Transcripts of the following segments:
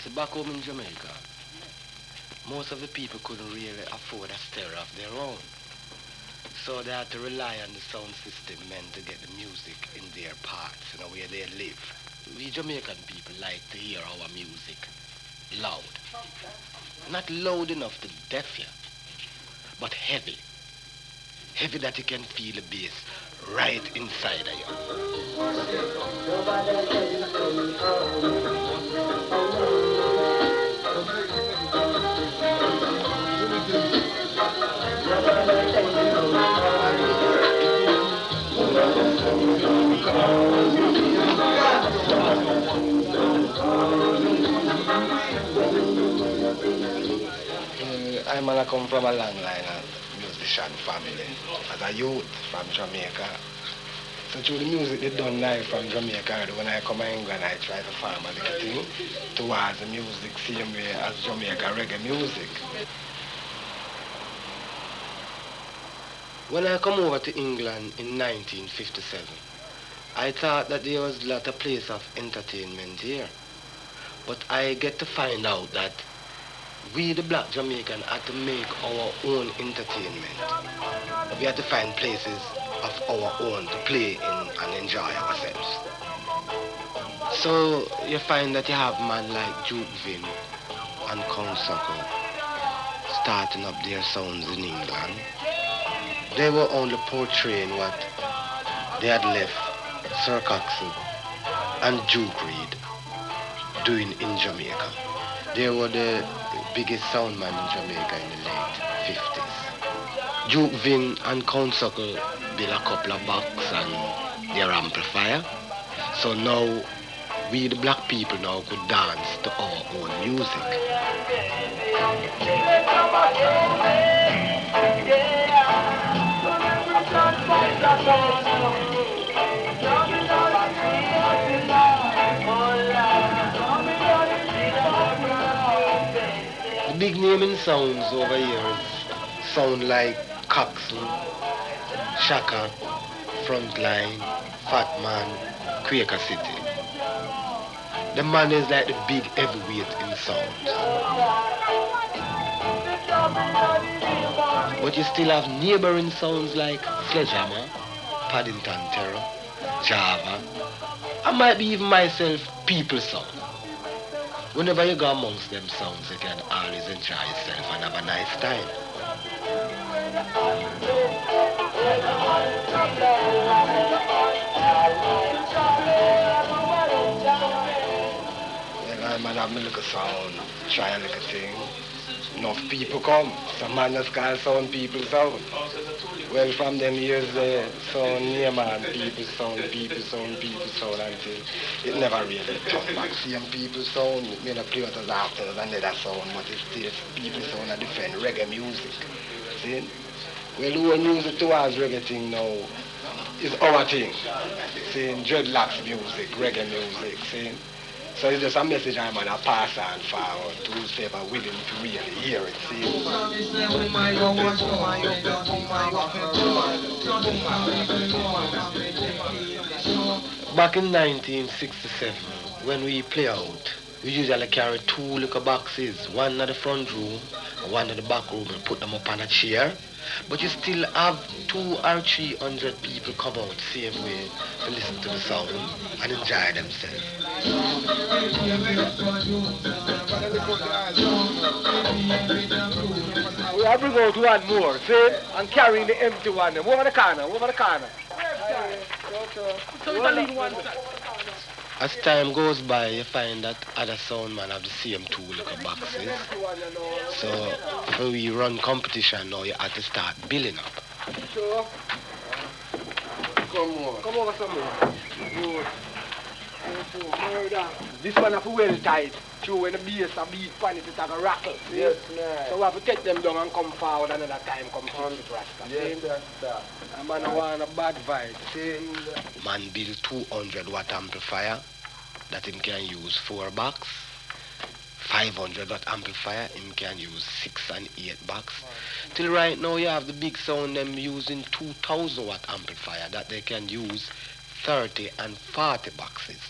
see, back home in Jamaica, most of the people couldn't really afford a stereo of their own. So they had to rely on the sound system meant to get the music in their parts, where they live. We Jamaican people like to hear our music loud. Not loud enough to deaf you, but heavy. Heavy that you can feel the bass right inside of I come from a long line of musician family. As a youth from Jamaica. So through the music they done live from Jamaica, when I come to England, I try to farm a little thing towards the music, same way as Jamaica reggae music. When I come over to England in 1957, I thought that there was a lot of place of entertainment here. But I get to find out that we, the black Jamaican, had to make our own entertainment. We had to find places of our own to play in and enjoy ourselves. So you find that you have men like Duke Vin and Count Sucker starting up their sounds in England. They were only portraying what they had left Sir Coxsone and Duke Reid doing in Jamaica. They were the biggest sound man in Jamaica in the late 50s. Duke Vin and Count Sucker built a couple of box and their amplifier. So now we the black people now could dance to our own music. The big naming sounds over here sound like Coxsone, Shaka, Frontline, Fat Man, Quaker City. The man is like the big heavyweight in sound. But you still have neighboring sounds like Sledgehammer, Paddington Terror, Java, and might be even myself, People Sound. Whenever you go amongst them sounds, you can always enjoy yourself and have a nice time. Well, I'm have my little sound, try a little thing. Enough people come. Some man just call sound People Sound. Well, from them years, sound name and People Sound, People Sound, People Sound until it never really turned back. Same People Sound, it may not play what was after another sound, but it's still People Sound and different reggae music. See? Well, who music towards reggae thing now is our thing. See? Dreadlocks music, reggae music, see? So it's just a message I'm going to pass on forward to whoever willing to really hear it, see? Back in 1967, when we play out, we usually carry two little boxes, one at the front room and one at the back room, and put them up on a chair. But you still have 200 or 300 people come out same way to listen to the sound and enjoy themselves. We are bringing out one more, see? And carrying the empty one. Over the corner, over the corner. So we can leave one. As time goes by, you find that other soundmen have the same two little boxes. So, when we run competition now, you have to start building up. So, come over some more. Good. This one have to well tight. True, when the bass a beat pan it have a rattle. Yes, man. So we have to take them down and come forward another time, come fix it, Rasta. Yes, that's a man want a bad vibe. See? Man build 200 watt amplifier that him can use 4 box. 500 watt amplifier, him can use 6 and 8 box. Till right now you have the big sound them using 2000 watt amplifier that they can use 30 and 40 boxes.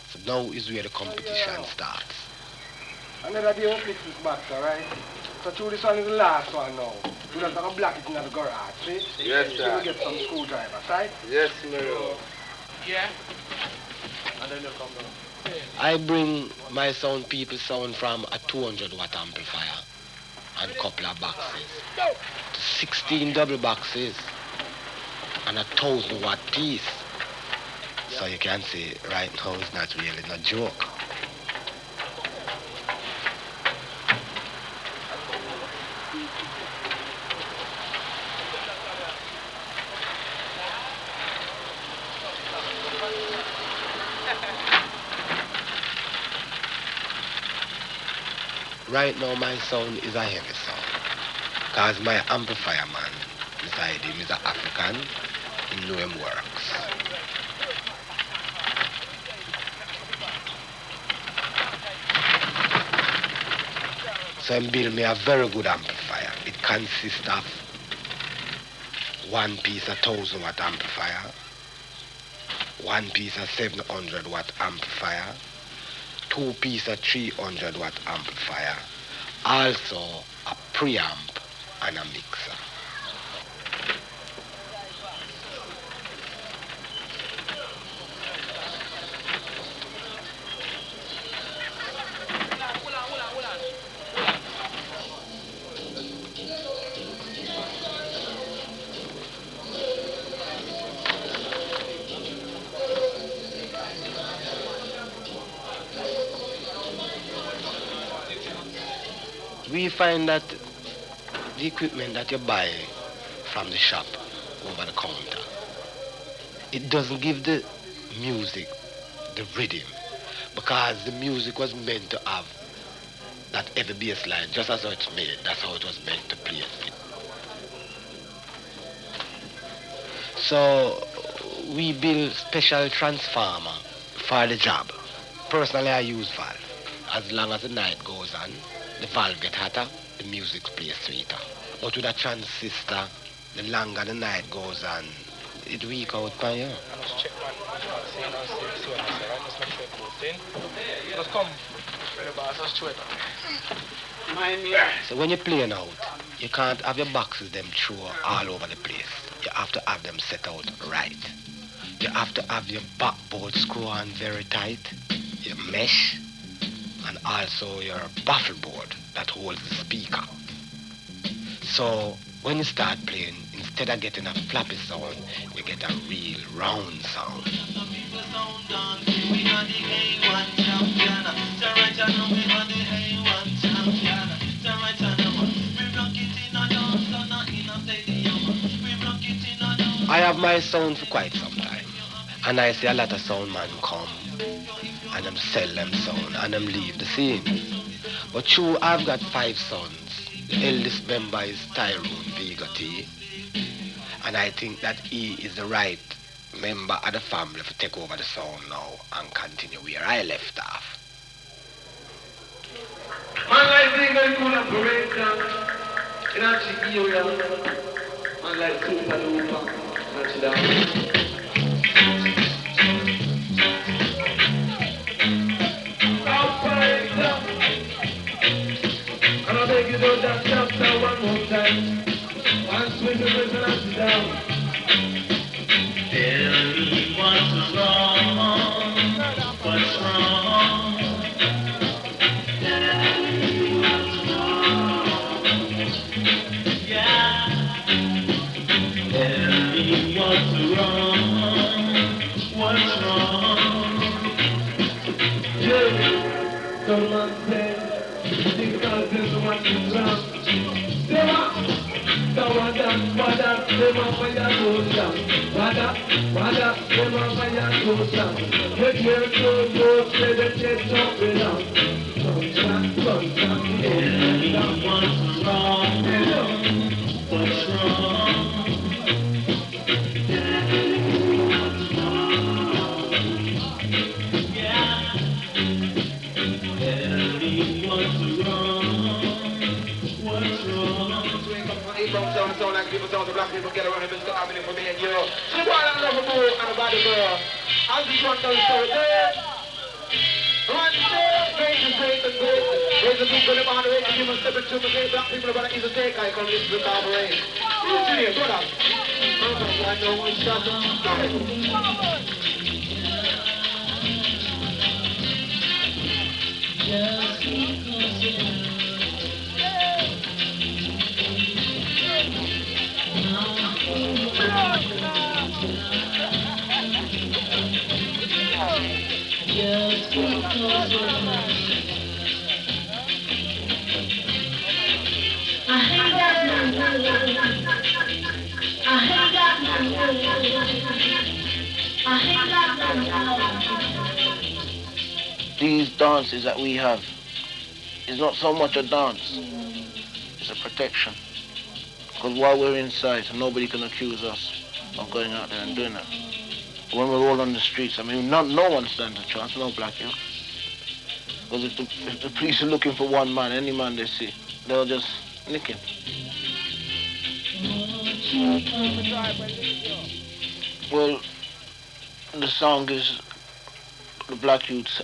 So now is where the competition starts. Another day we'll fix this box, alright? So through this one is the last one now. We'll have to block it in the garage, see? Yes, sir. We'll get some screwdrivers, right? Yes, Miro. Yeah. And then they'll come down. I bring my sound people sound from a 200 watt amplifier and couple of boxes to 16 double boxes and a 1000 watt piece. So you can see right now it's not really no joke. Right now my sound is a heavy sound. Cause my amplifier man beside him is an African, he know him works. So he built me a very good amplifier. It consists of one piece of 1000 watt amplifier, one piece of 700 watt amplifier, two piece of 300 watt amplifier, also a preamp and a mixer. We find that the equipment that you buy from the shop over the counter, it doesn't give the music the rhythm, because the music was meant to have that heavy bass line, just as how it's made, that's how it was meant to play it. So we build special transformer for the job. Personally, I use valve. As long as the night goes on, the valve get hotter, the music plays sweeter. But with a transistor, the longer the night goes on, it weak out by you. I must check man. See what I say, right? Just make sure it goes in. Just come. The boss, just check. Mind me. So when you're playing out, you can't have your boxes them throw all over the place. You have to have them set out right. You have to have your backboard screw on very tight, your mesh, and also your baffle board that holds the speaker. So when you start playing, instead of getting a floppy sound, you get a real round sound. I have my sound for quite some time, and I see a lot of sound man come and them sell them sound and them leave the scene. But true, I've got 5 sons. The eldest member is Tyrone Vega T, and I think that he is the right member of the family to take over the sound now and continue where I left off. Man like Vega is going to break down in our area. Man like Super Duper, not down. And I beg you don't that chapter one more time. Once with the prison and sit down. Tell me what's wrong, what's wrong. Tell me what's wrong, yeah. Tell me what's wrong, Yeah, don't man say. Because there's so much is wrong. Sound like people sound, the black people get around and been happening for me and you. So go on and love a boy and a body girl. I'll just want to story there. One day, great. Raise the people in the band, raise the human step into the great black people, but it's a take, I come listen to the cabaret. Listen here, brother. I know one shot. Just because you just because I ain't got no words. I ain't got no words. I ain't got no words. These dances that we have is not so much a dance, it's a protection. Because while we're inside, nobody can accuse us of going out there and doing that. When we're all on the streets, I mean, no one stands a chance, no black youth. Because if the police are looking for one man, any man they see, they'll just nick him. Well, the song is the black youths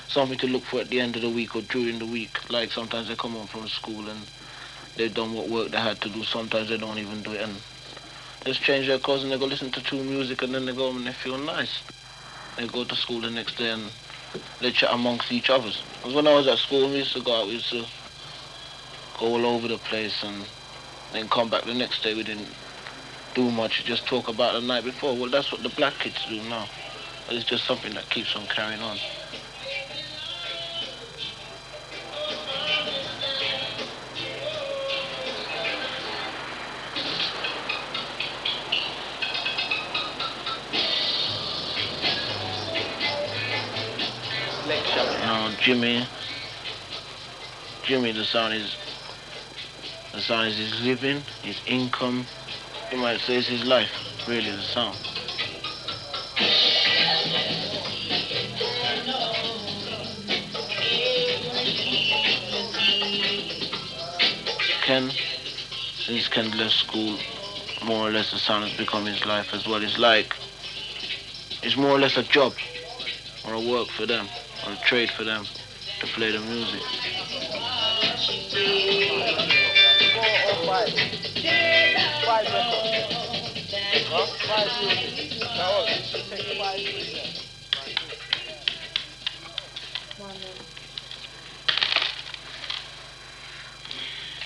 something to look for at the end of the week or during the week. Like sometimes they come home from school and they've done what work they had to do. Sometimes they don't even do it and just change their clothes and they go listen to true music and then they go home and they feel nice. They go to school the next day and they chat amongst each other. Because when I was at school, we used to go out, we used to go all over the place and then come back the next day. We didn't do much, just talk about the night before. Well, that's what the black kids do now. It's just something that keeps on carrying on. Jimmy, the sound is his living, his income. You might say it's his life, really, the sound. Ken, since Ken left school, more or less the sound has become his life as well. It's more or less a job or a work for them or a trade for them to play the music.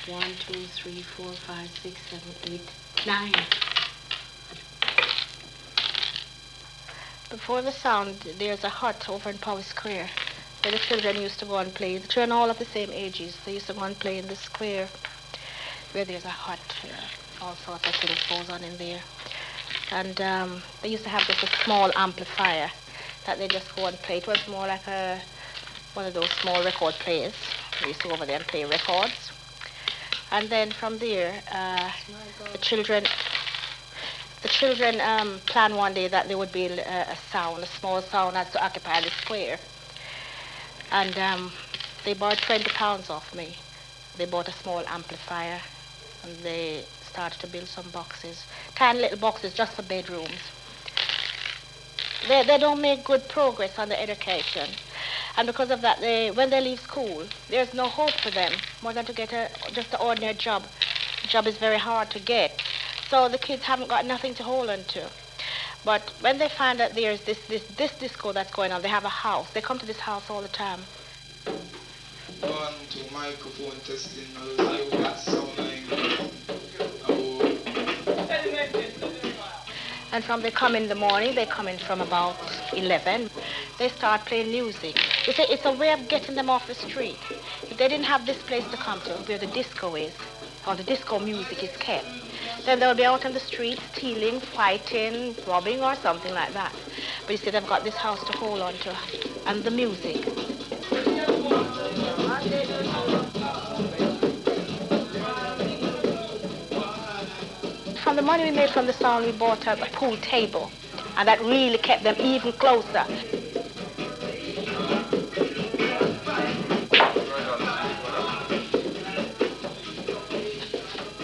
One, 2, 3, 4, 5, 6, 7, 8, 9. Before the sound, there's a hut over in Power Square where the children used to go and play. The children all of the same ages. They used to go and play in the square where there's a hut. All sorts of things goes on in there. And they used to have just a small amplifier that they just go and play. It was more like one of those small record players. They used to go over there and play records. And then from there, the children planned one day that there would be a small sound that's to occupy the square. And they bought 20 pounds off me. They bought a small amplifier and they started to build some boxes, tiny little boxes just for bedrooms. They don't make good progress on the education. And because of that, when they leave school, there's no hope for them more than to get just an ordinary job. The job is very hard to get. So the kids haven't got nothing to hold on to. But when they find that there's this disco that's going on, they have a house. They come to this house all the time. 1, 2, microphone testing. And from they come in the morning, they come in from about 11. They start playing music. It's a way of getting them off the street. If they didn't have this place to come to, where the disco is, or the disco music is kept, then they'll be out on the street stealing, fighting, robbing, or something like that. But you see, they've got this house to hold on to, and the music. From the money we made from the song, we bought a pool table, and that really kept them even closer.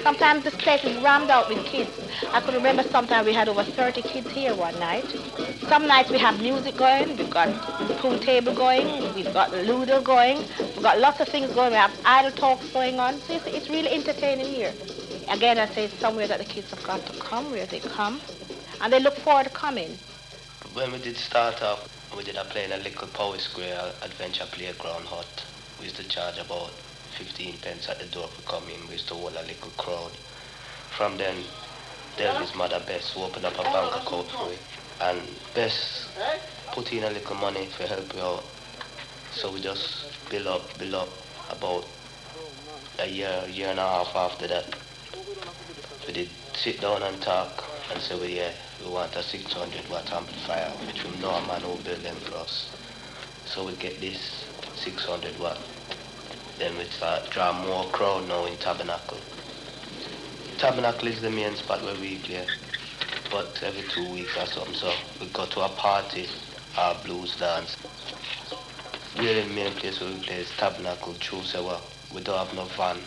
Sometimes this place is rammed out with kids. I could remember sometime we had over 30 kids here one night. Some nights we have music going, we've got pool table going, we've got Ludo going, we've got lots of things going, we have idle talks going on. So it's really entertaining here. Again, I say it's somewhere that the kids have got to come, where they come, and they look forward to coming. When we did start up, we did a play in a little Power Square adventure playground hut. We used to charge about 15 pence at the door for coming. We used to hold a little crowd. From then, Delvy's mother Bess who opened up a bank account for it. And Bess put in a little money to help you out. So we just build up about a year and a half after that. We did sit down and talk and say, well, yeah, we want a 600 watt amplifier, which we know a man who build them for us. So we get this 600 watt. Then we start draw more crowd now in Tabernacle. Tabernacle is the main spot where we play, but every 2 weeks or something, so we go to a party or blues dance. Really the main place where we play is Tabernacle, true, so we don't have no van.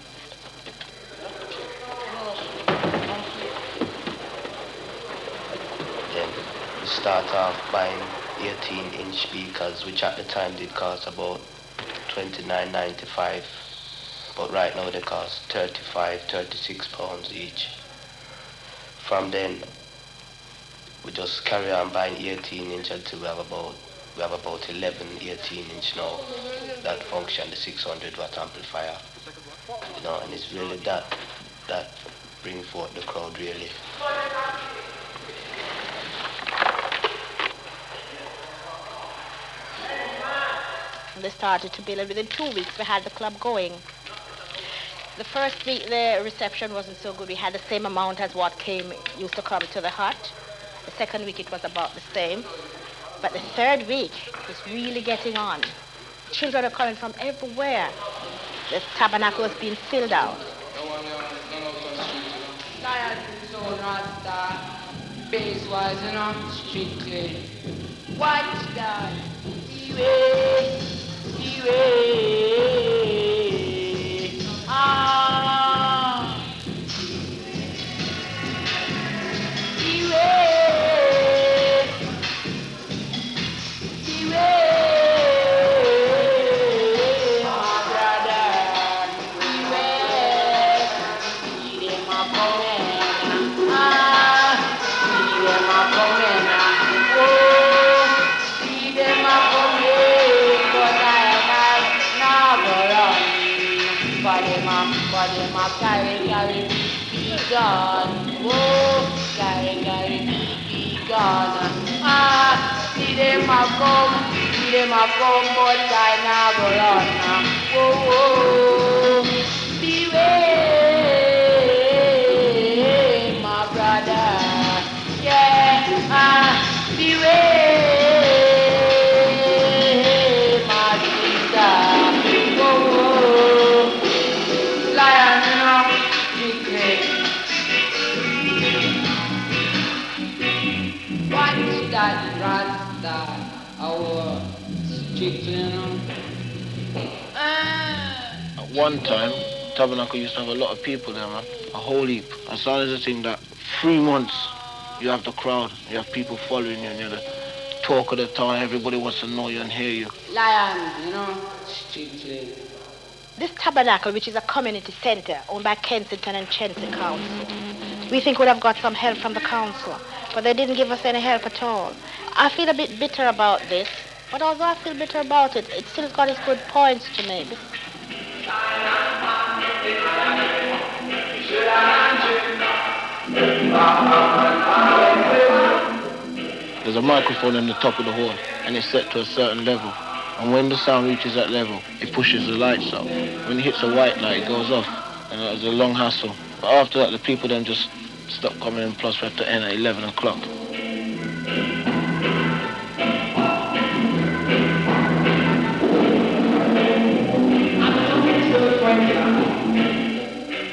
Then we start off buying 18-inch speakers, which at the time did cost about $29.95, but right now they cost 36 pounds each. From then, we just carry on buying 18-inch until we have about 11 18-inch now that function, the 600 watt amplifier. You know, and it's really that bring forth the crowd really. They started to build, and within 2 weeks we had the club going. The first week the reception wasn't so good. We had the same amount as what used to come to the hut. The second week it was about the same. But the third week it was really getting on. Children are coming from everywhere. The tabernacle was being filled out. Base-wise, you know, strictly. Watch that. Beware. Ah. Carry, be gone. Whoa, carry, be gone. Ah, see them a come, but I never run. Whoa, beware, my brother. Yeah, beware, my sister. Whoa, lion, you know. Watch that Rasta, our chicken. At one time, Tabernacle used to have a lot of people there, man. A whole heap. As long as the thing that 3 months, you have the crowd, you have people following you, and you're the talk of the town. Everybody wants to know you and hear you. Lions, you know, strictly. This tabernacle, which is a community center owned by Kensington and Chelsea Council, we think would have got some help from the council, but they didn't give us any help at all. I feel a bit bitter about this, but although I feel bitter about it, it still got its good points to me. There's a microphone in the top of the hall, and it's set to a certain level. And when the sound reaches that level, it pushes the lights up. When it hits a white light, it goes off. And it was a long hassle. But after that, the people then just stopped coming in, plus we had to end at 11 o'clock.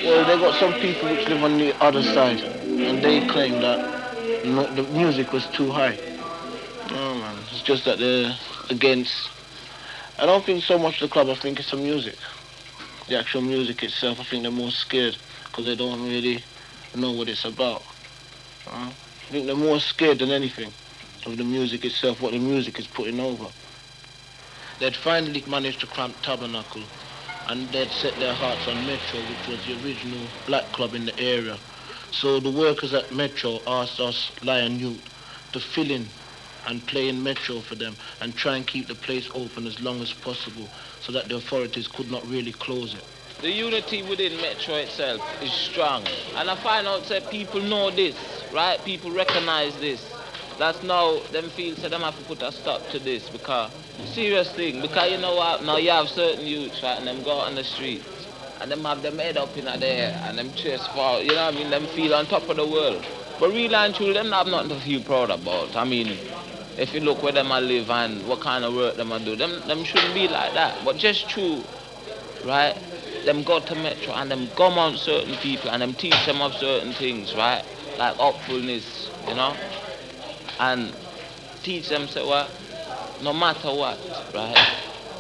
Well, they got some people which live on the other side, and they claim that the music was too high. Oh man, it's just that they're against. I don't think so much the club, I think it's the music. The actual music itself, I think they're more scared. because they don't really know what it's about. I think they're more scared than anything of the music itself, what the music is putting over. They'd finally managed to cramp Tabernacle, and they'd set their hearts on Metro, which was the original black club in the area. So the workers at Metro asked us, Lion Youth, to fill in and play in Metro for them and try and keep the place open as long as possible so that the authorities could not really close it. The unity within Metro itself is strong. And I find out that people know this, right? People recognize this. That's now them feel so them have to put a stop to this because serious thing. Because you know what, now you have certain youths, right, and them go out on the street and them have them head up in there and them chest fall, you know what I mean, them feel on top of the world. But really and truly, them have nothing to feel proud about. I mean, if you look where them a live and what kind of work them a do, them shouldn't be like that. But just true, right? Them go to Metro and them gum on certain people and them teach them of certain things, right? Like hopefulness, you know? And teach them, say what? No matter what, right?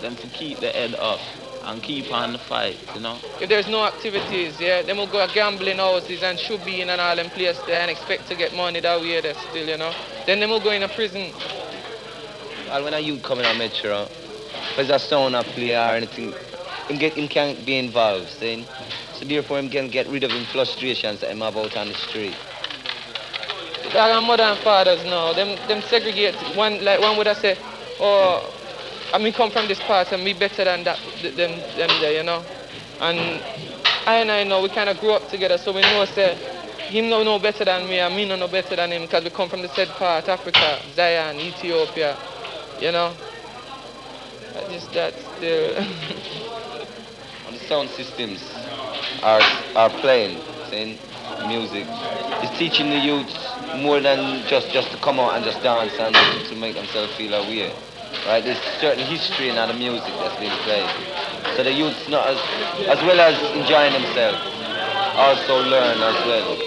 Them to keep the head up and keep on the fight, you know? If there's no activities, yeah, them will go gambling houses and should be in and all them places there and expect to get money that way there still, you know? Then them will go in a prison. Well, when a youth coming on Metro, if there's a sound a play or anything, him can't be involved, see? So therefore him can get rid of him frustrations that him have out on the street. There are mother and fathers now, them segregate, one would have say, oh, I mean come from this part and me better than that, them there, you know? And I know we kind of grew up together, so we know, say, him no know better than me and me no know better than him because we come from the said part, Africa, Zion, Ethiopia, you know? Just that still. The sound systems are playing, saying music. It's teaching the youth more than just to come out and just dance and to make themselves feel aware. Right? There's certain history in the music that's being played. So the youth's not as well as enjoying themselves, also learn as well.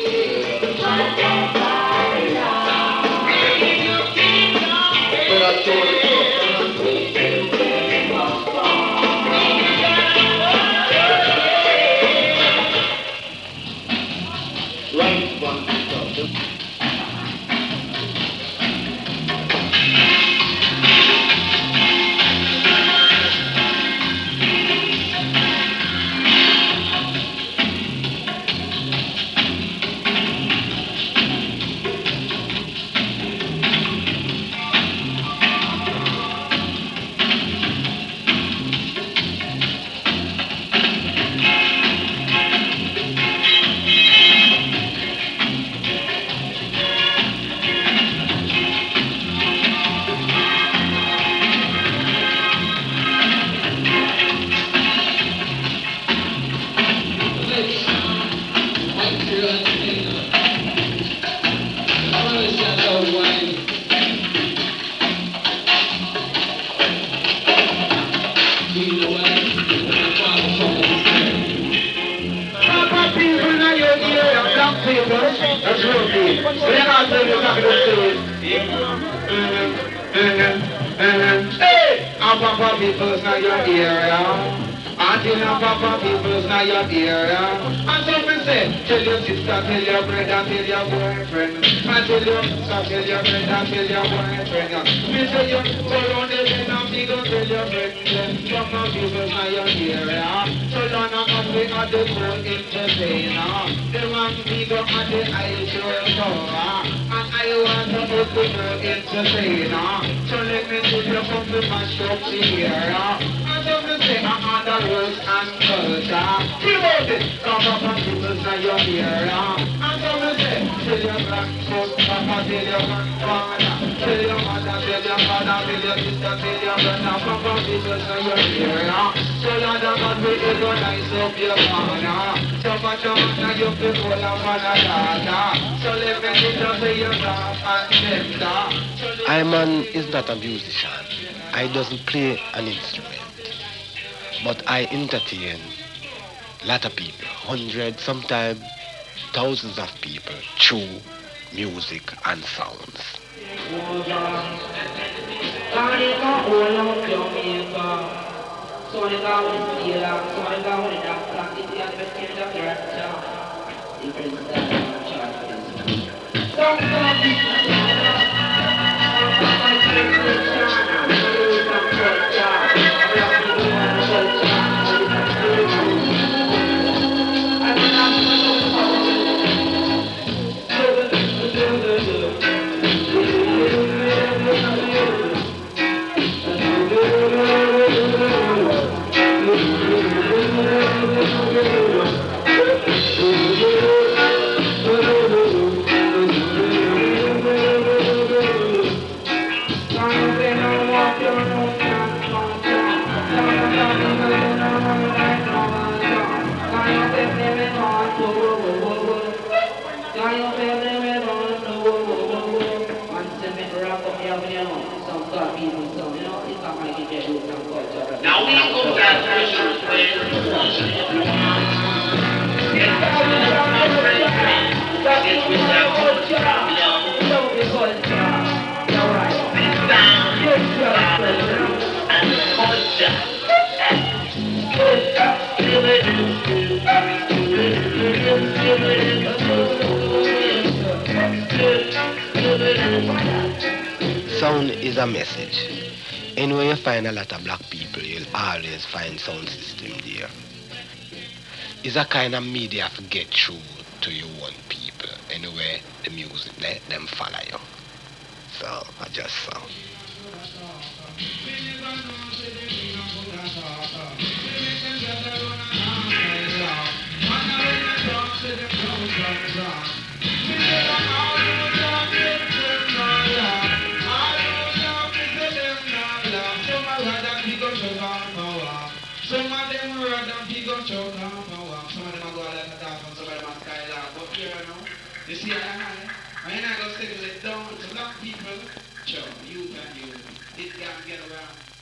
Hey, I'm Papa people's not your area. Until now, Papa people's not your area. And so me say, tell your sister, tell your brother, tell your boyfriend. And tell your sister, tell your brother, tell your boyfriend. Me say you go round the bend and me go tell your friend. Papa people's not your area. So don't come we at the full entertainer. The man me go at the ice show tower. And I want to put the full entertainer. So let me see you come to mash up the area. And so me say I'm on the rules and culture. Feel about it. Come up and people's not your area. And so me say, tell your black folks, Papa, tell your grandfather. Tell your mother, tell your father, tell your sister, tell your brother. Papa, people's not your area. So Lord of God, we will go nice up your corner. So much of man, you feel full of mother data. So let me sit up to your laugh and them. Iman is not a musician. I doesn't play an instrument. But I entertain a lot of people, hundreds, sometimes thousands of people through music and sounds. different style of chart. Some now we go back to Sound is a message. Anywhere you find a lot of black people, you'll always find sound system there. It's a kind of media to get through to your own people. Anyway, the music, let them follow you. So, I just sound. Some of them rather big up choke and power. Some of them are go like a dog and some of them are skylark. But here now, you see I ain't not gonna settle it down to black people. Sure, you can it can get around.